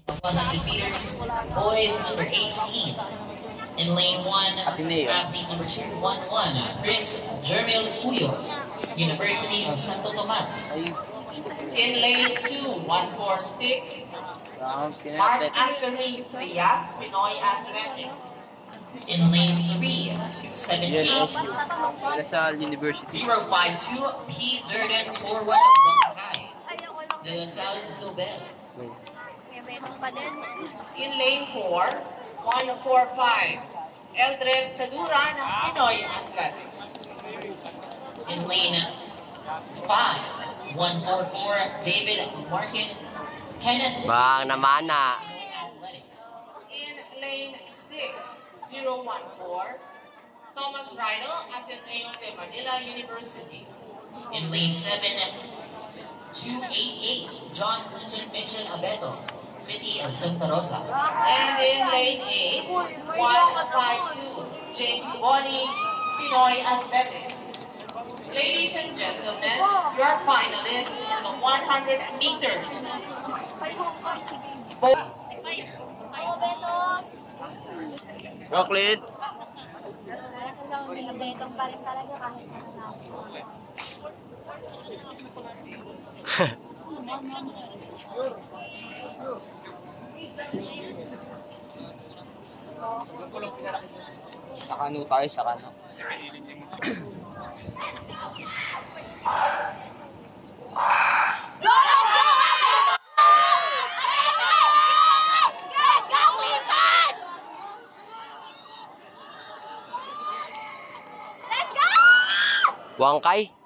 100 meters, boys under 18. In lane 1, athlete number 211, Prince Jermil Puyos, University of Santo Tomas. In lane 2, 146, Mark Anthony Frias, Pinoy Athletics. In lane 3, 278, Lasal University. 052, P. Durden Forward Bangkay, De La Salle Zobel. In lane 4, 145, Eldred Tadura ng Pinoy Athletics. In lane 5, 144, David Martin Kenneth Bang namana. Athletics. In lane 6, 014, Thomas Rydell, Ateneo de Manila University. In lane 7, 288, John Clinton Mitchell Abeto, City of Santa Rosa. And in lane 8, 152, James Bonnie, Pinoy Athletics. Ladies and gentlemen, your finalists in the 100 meters. Chocolate. Betong pa rin talaga kahit ano. Sa kano tayo, sa kano. Wangkay?